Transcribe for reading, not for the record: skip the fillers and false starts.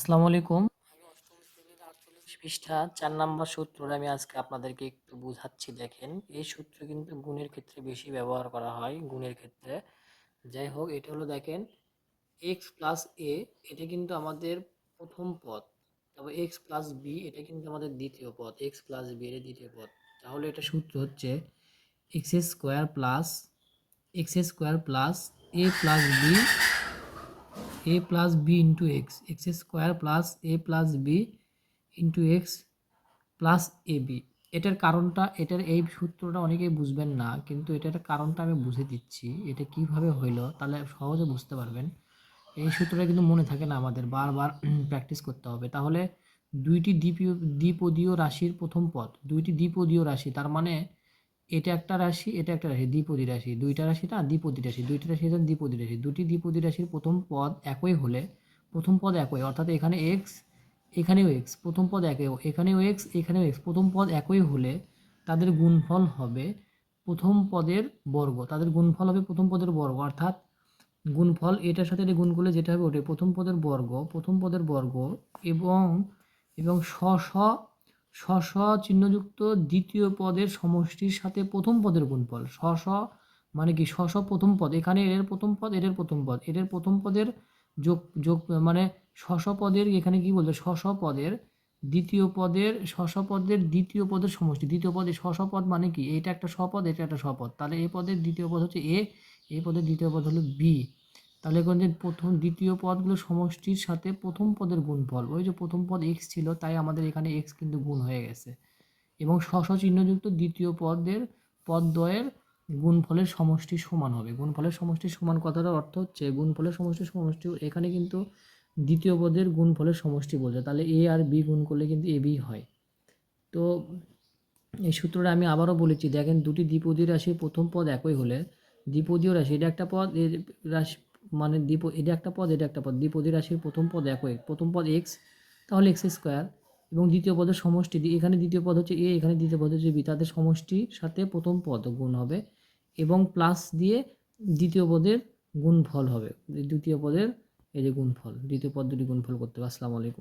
আসসালামু আলাইকুম। আমি অষ্টম শ্রেণীর ৪৮ পৃষ্ঠা ৪ নাম্বার সূত্রটা আমি আজকে আপনাদেরকে একটু বুঝাচ্ছি দেখেন। এই সূত্র কিন্তু গুণের ক্ষেত্রে বেশি ব্যবহার করা হয়, গুণের ক্ষেত্রে। যাই হোক এটা হলো দেখেন x প্লাস a এটা কিন্তু আমাদের প্রথম পদ। তারপর x প্লাস b এটা কিন্তু আমাদের দ্বিতীয় পদ। x প্লাস b এর দ্বিতীয় পদ। তাহলে এটা সূত্র হচ্ছে x square plus a plus b plus B into X square plus a plus B into X plus A B. এটার কারণটা, এটার এই সূত্রটা অনেকেই বুঝবেন না, কিন্তু এটার কারণটা আমি বুঝে দিচ্ছি এটা কিভাবে হইলো, তাহলে সহজে বুঝতে পারবেন। এই সূত্রটা কিন্তু মনে থাকে না, আমাদের বারবার প্র্যাকটিস করতে হবে। তাহলে দুইটি দ্বিপদীয় রাশির প্রথম পদ, দুইটি দ্বিপদীয় রাশি, তার মানে এটা একটা রাশি, এটা একটা রাশি, দ্বিপদী রাশি। দুইটা রাশি না, দ্বিপদী রাশি, দুইটা রাশি হচ্ছে দ্বিপদী রাশি। দুটি দ্বিপদী রাশির প্রথম পদ একই হলে, প্রথম পদ একই, অর্থাৎ এখানে এক্স এখানেও এক্স, প্রথম পদ একই, এখানেও এক্স এখানেও এক্স, প্রথম পদ একই হলে তাদের গুণফল হবে প্রথম পদের বর্গ। তাদের গুণফল হবে প্রথম পদের বর্গ, অর্থাৎ গুণফল এটার সাথে এটা গুণ করলে যেটা হবে ওটাই প্রথম পদের বর্গ, প্রথম পদের বর্গ এবং এবং স্ব চিহ্নযুক্ত দ্বিতীয় পদের সমষ্টির সাথে প্রথম পদের গুণফল। মানে কি, প্রথম পদ, এখানে এর প্রথম পদ, এর প্রথম পদ, এর প্রথম পদের যোগ যোগ মানে পদের, এখানে কি বলছে, পদের দ্বিতীয় পদের পদের দ্বিতীয় পদের সমষ্টি। দ্বিতীয় পদে পদ মানে কি, এটা একটা স্বপদ, এটা একটা স্বপদ, তাহলে এই পদের দ্বিতীয় পদ হচ্ছে এ, এই পদের দ্বিতীয় পদ হলো বি। তাহলে এখন যে প্রথম দ্বিতীয় পদগুলো সমষ্টির সাথে প্রথম পদের গুণফল, ওই যে প্রথম পদ এক্স ছিল, তাই আমাদের এখানে এক্স কিন্তু গুণ হয়ে গেছে। এবং চিহ্নযুক্ত দ্বিতীয় পদের পদদ্বয়ের গুণফলের সমষ্টি সমান হবে। গুণফলের সমষ্টি সমান কথাটার অর্থ হচ্ছে গুণফলের সমষ্টি এখানে কিন্তু দ্বিতীয় পদের গুণফলের সমষ্টি বলছে, তাহলে এ আর বি গুণ করলে কিন্তু এ বি হয়। তো এই সূত্রটা আমি আবারও বলেছি, দেখেন দুটি দ্বিপদী রাশির প্রথম পদ একই হলে, দ্বিপদীয় রাশি এটা একটা পদ, এর রাশি মানে এটা একটা পদ, এটা একটা পদ, দ্বিপদী রাশির প্রথম পদ একই, প্রথম পদ এক্স, তাহলে এক্স স্কোয়ার, এবং দ্বিতীয় পদের সমষ্টি, এখানে দ্বিতীয় পদ হচ্ছে এ, এখানে দ্বিতীয় পদ হচ্ছে বি, তাদের সমষ্টির সাথে প্রথম পদ গুণ হবে এবং প্লাস দিয়ে দ্বিতীয় পদের গুণফল হবে, দ্বিতীয় পদের এই যে গুণফল, দ্বিতীয় পদ দুটি গুণফল করতে হবে। আসসালামু আলাইকুম।